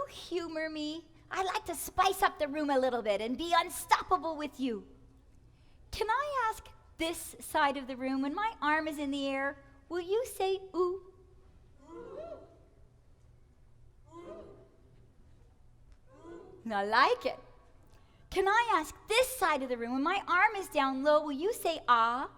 humor me? I like to spice up the room a little bit and be unstoppable with you. Can I ask this side of the room, when my arm is in the air, will you say ooh? I like it. Can I ask this side of the room, when my arm is down low, will you say ah?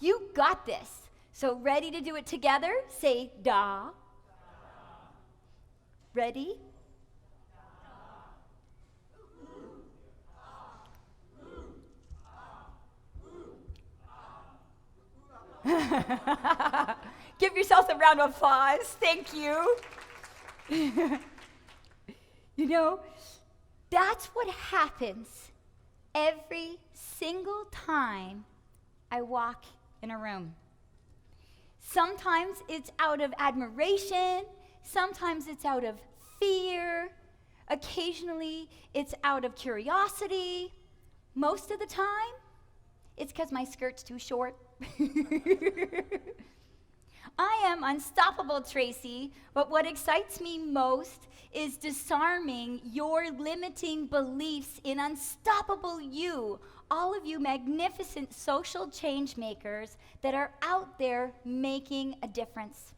You got this. So ready to do it together? Say da. Ready? Give yourself a round of applause. Thank you. You know, that's what happens every single time I walk in a room. Sometimes it's out of admiration, sometimes it's out of fear, occasionally it's out of curiosity. Most of the time, it's because my skirt's too short. I am unstoppable, Tracy, but what excites me most is disarming your limiting beliefs in unstoppable you, all of you magnificent social change makers that are out there making a difference.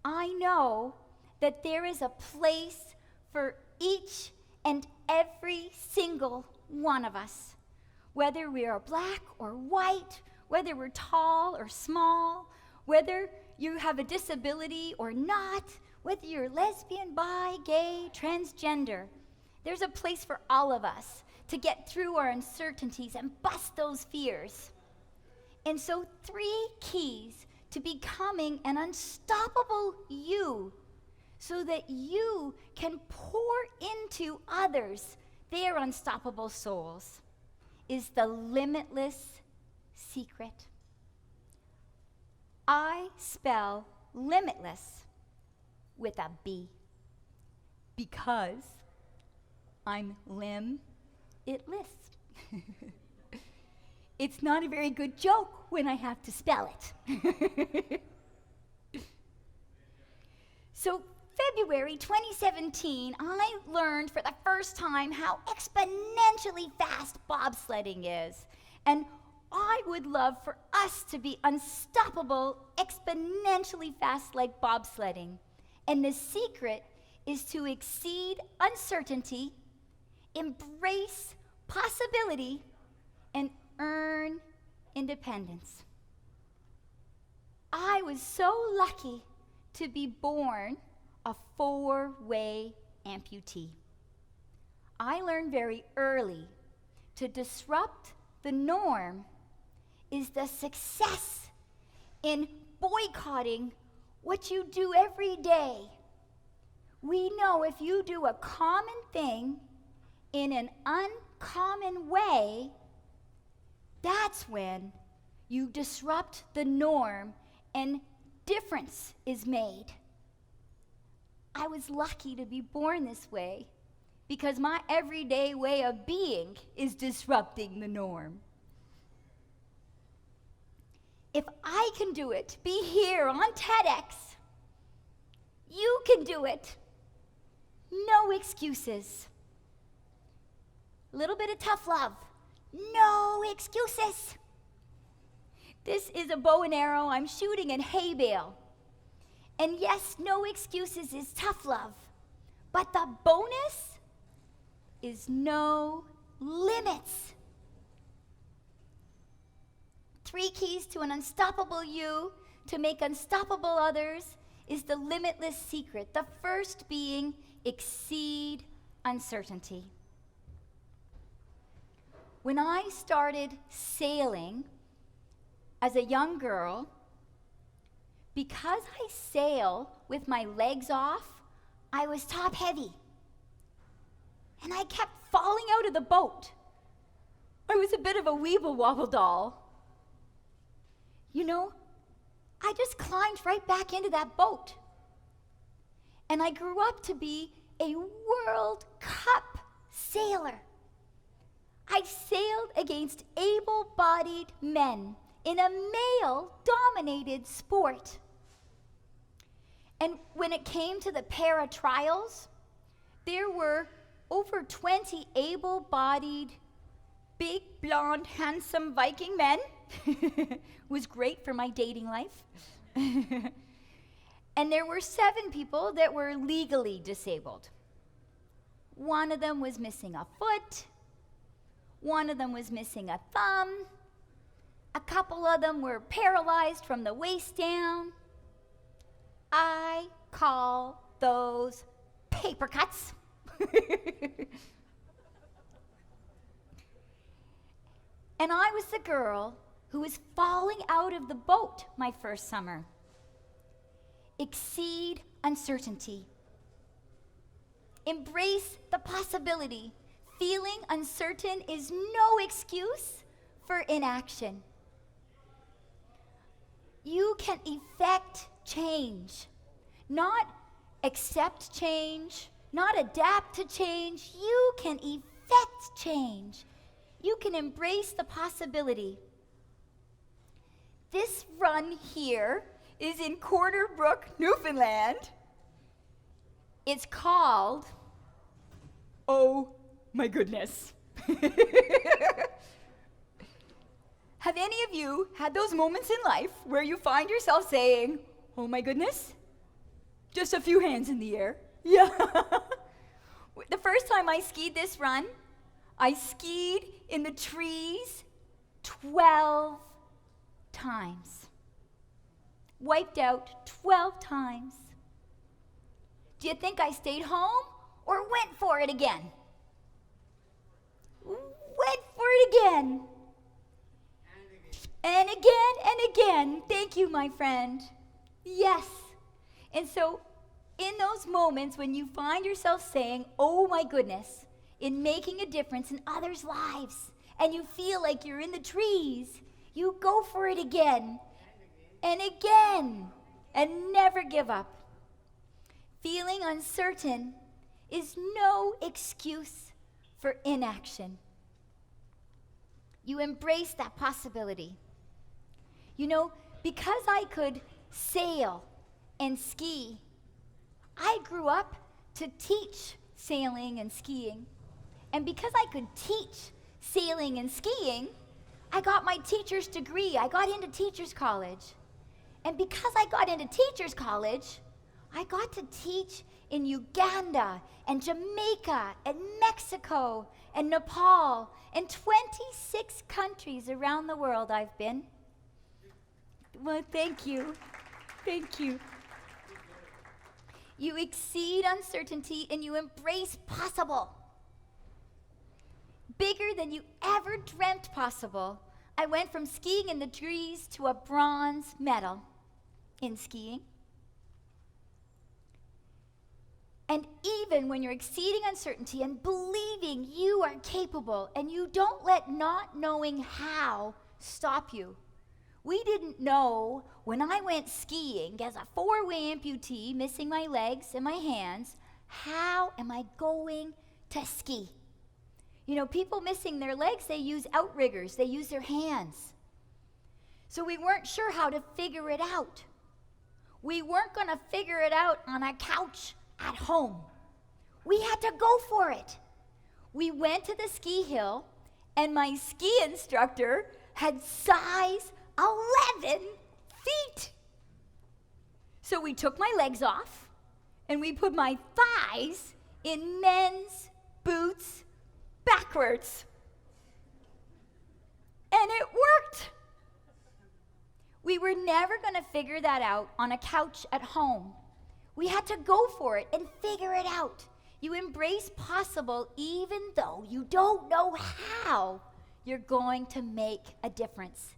I know that there is a place for each and every single one of us, whether we are black or white, whether we're tall or small, whether you have a disability or not, whether you're lesbian, bi, gay, transgender. There's a place for all of us to get through our uncertainties and bust those fears. And so 3 keys to becoming an unstoppable you, so that you can pour into others their unstoppable souls, is the limitless secret. I spell limitless with a B because I'm limitless. It's not a very good joke when I have to spell it. So February 2017, I learned for the first time how exponentially fast bobsledding is. And I would love for us to be unstoppable, exponentially fast like bobsledding. And the secret is to exceed uncertainty, embrace possibility, and earn independence. I was so lucky to be born a 4-way amputee. I learned very early to disrupt the norm is the success in boycotting what you do every day. We know if you do a common thing in an uncommon way, that's when you disrupt the norm and difference is made. I was lucky to be born this way because my everyday way of being is disrupting the norm. If I can do it, be here on TEDx, you can do it. No excuses. A little bit of tough love. No excuses. This is a bow and arrow I'm shooting in hay bale. And yes, no excuses is tough love. But the bonus is no limits. 3 keys to an unstoppable you to make unstoppable others is the limitless secret. The first being exceed uncertainty. When I started sailing as a young girl, because I sail with my legs off, I was top heavy. And I kept falling out of the boat. I was a bit of a weeble wobble doll. You know, I just climbed right back into that boat. And I grew up to be a World Cup sailor. I sailed against able-bodied men in a male-dominated sport. And when it came to the para trials, there were over 20 able-bodied, big, blonde, handsome Viking men. Was great for my dating life. And there were 7 people that were legally disabled. One of them was missing a foot. One of them was missing a thumb. A couple of them were paralyzed from the waist down. I call those paper cuts. And I was the girl who was falling out of the boat my first summer. Exceed uncertainty. Embrace the possibility. Feeling uncertain is no excuse for inaction. You can effect change, not accept change, not adapt to change. You can effect change. You can embrace the possibility. This run here is in Corner Brook, Newfoundland. It's called, oh my goodness. Have any of you had those moments in life where you find yourself saying, oh my goodness? Just a few hands in the air. Yeah. The first time I skied this run, I skied in the trees 12 times. Wiped out 12 times. Do you think I stayed home or went for it again? Went for it again. And again and again. Thank you, my friend. Yes. And so, in those moments when you find yourself saying, oh my goodness, in making a difference in others' lives, and you feel like you're in the trees, you go for it again and again, and never give up. Feeling uncertain is no excuse for inaction. You embrace that possibility. You know, because I could sail and ski, I grew up to teach sailing and skiing. And because I could teach sailing and skiing, I got my teacher's degree. I got into teacher's college. And because I got into teacher's college, I got to teach in Uganda and Jamaica and Mexico and Nepal and 26 countries around the world I've been. Well, thank you. Thank you. You exceed uncertainty and you embrace possible. Bigger than you ever dreamt possible. I went from skiing in the trees to a bronze medal in skiing. And even when you're exceeding uncertainty and believing you are capable and you don't let not knowing how stop you. We didn't know when I went skiing as a 4-way amputee, missing my legs and my hands, how am I going to ski? You know, people missing their legs, they use outriggers, they use their hands. So we weren't sure how to figure it out. We weren't going to figure it out on a couch at home. We had to go for it. We went to the ski hill, and my ski instructor had size 11 feet. So we took my legs off, and we put my thighs in men's boots backwards. And it worked. We were never going to figure that out on a couch at home. We had to go for it and figure it out. You embrace possible even though you don't know how you're going to make a difference.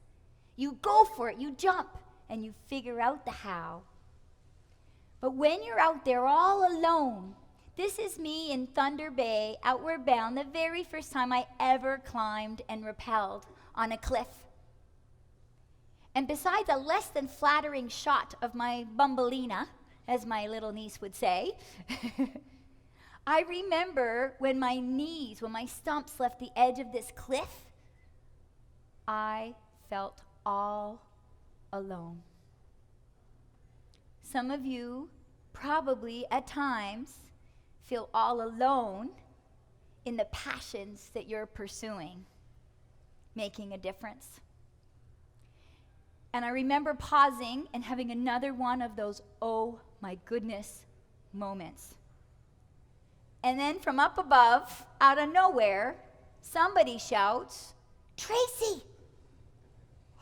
You go for it, you jump, and you figure out the how. But when you're out there all alone, this is me in Thunder Bay, outward bound, the very first time I ever climbed and rappelled on a cliff. And besides a less than flattering shot of my bumbleina, as my little niece would say, I remember when my stumps left the edge of this cliff, I felt all alone. Some of you probably at times feel all alone in the passions that you're pursuing, making a difference. And I remember pausing and having another one of those, oh my goodness, moments. And then from up above, out of nowhere, somebody shouts, "Tracy,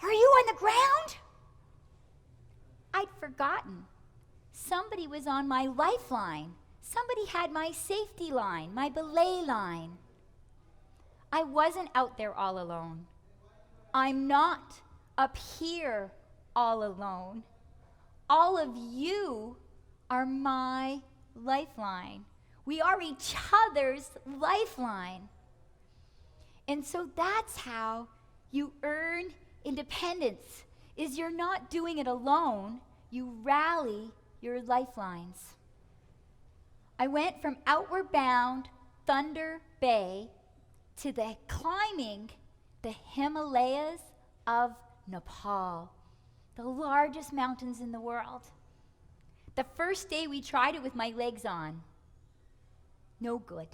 are you on the ground?" I'd forgotten. Somebody was on my lifeline. Somebody had my safety line, my belay line. I wasn't out there all alone. I'm not up here all alone. All of you are my lifeline. We are each other's lifeline. And so that's how you earn independence, is you're not doing it alone, you rally your lifelines. I went from outward bound Thunder Bay to the climbing the Himalayas of Nepal, the largest mountains in the world. The first day we tried it with my legs on. No good.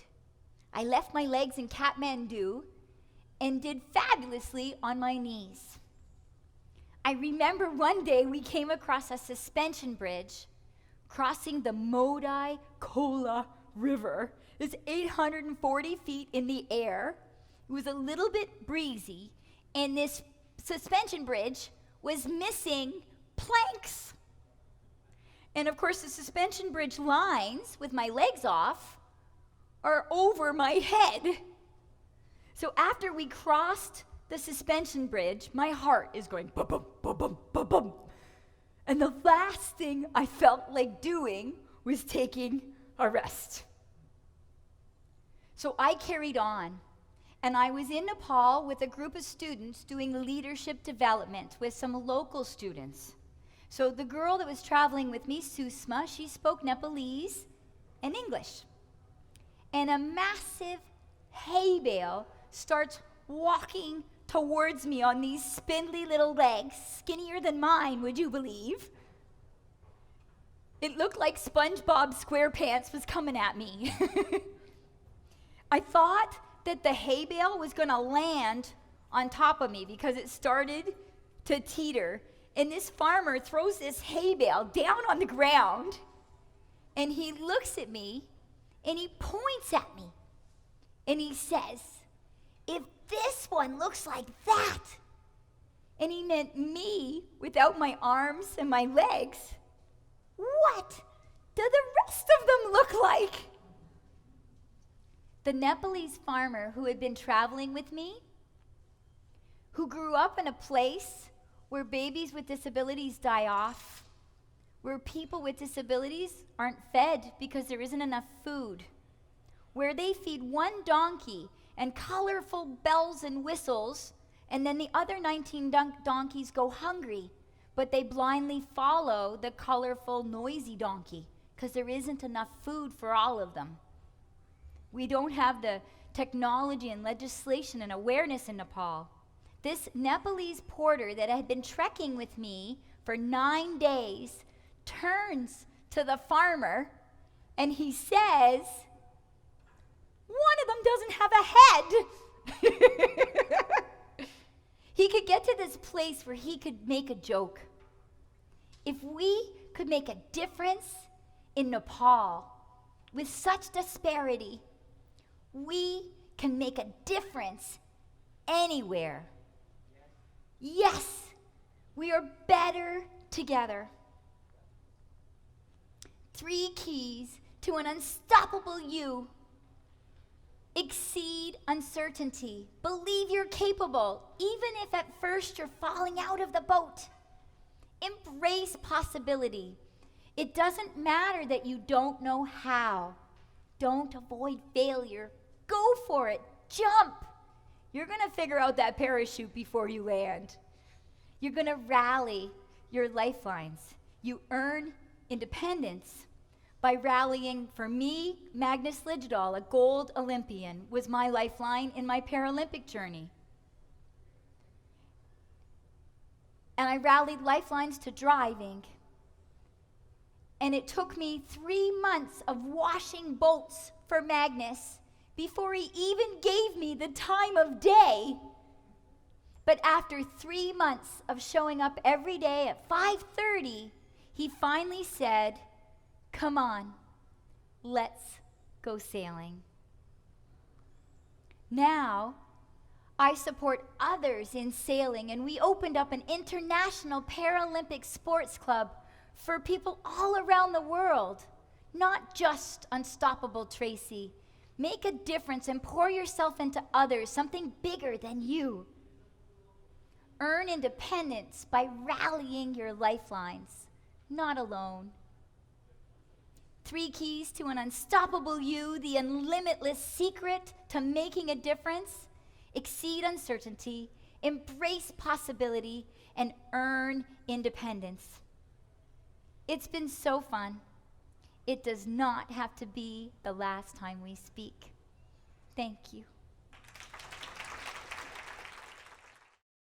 I left my legs in Kathmandu and did fabulously on my knees. I remember one day we came across a suspension bridge crossing the Modai Kola River. It's 840 feet in the air. It was a little bit breezy, and this suspension bridge was missing planks. And of course, the suspension bridge lines with my legs off are over my head. So after we crossed the suspension bridge, my heart is going bum, bum, bum, bum, bum. And the last thing I felt like doing was taking a rest. So I carried on, and I was in Nepal with a group of students doing leadership development with some local students. So the girl that was traveling with me, Susma, she spoke Nepalese and English. And a massive hay bale starts walking towards me on these spindly little legs, skinnier than mine, would you believe? It looked like SpongeBob SquarePants was coming at me. I thought that the hay bale was going to land on top of me because it started to teeter. And this farmer throws this hay bale down on the ground, and he looks at me, and he points at me, and he says, "If this one looks like that," and he meant me without my arms and my legs, "what do the rest of them look like?" The Nepalese farmer who had been traveling with me, who grew up in a place where babies with disabilities die off, where people with disabilities aren't fed because there isn't enough food, where they feed one donkey and colorful bells and whistles, and then the other 19 donkeys go hungry, but they blindly follow the colorful, noisy donkey because there isn't enough food for all of them. We don't have the technology and legislation and awareness in Nepal. This Nepalese porter that had been trekking with me for 9 days turns to the farmer and he says, "One of them doesn't have a head." He could get to this place where he could make a joke. If we could make a difference in Nepal with such disparity, we can make a difference anywhere. Yes, we are better together. 3 keys to an unstoppable you. Exceed uncertainty. Believe you're capable, even if at first you're falling out of the boat. Embrace possibility. It doesn't matter that you don't know how. Don't avoid failure. Go for it. Jump. You're going to figure out that parachute before you land. You're going to rally your lifelines. You earn independence by rallying. For me, Magnus Lidgedal, a gold Olympian, was my lifeline in my Paralympic journey. and I rallied lifelines to driving. And it took me 3 months of washing bolts for Magnus before he even gave me the time of day. But after 3 months of showing up every day at 5:30, he finally said, "Come on, let's go sailing." Now, I support others in sailing, and we opened up an international Paralympic sports club for people all around the world, not just Unstoppable Tracy. Make a difference and pour yourself into others, something bigger than you. Earn independence by rallying your lifelines, not alone. 3 keys to an unstoppable you, the unlimitless secret to making a difference: exceed uncertainty, embrace possibility, and earn independence. It's been so fun. It does not have to be the last time we speak. Thank you.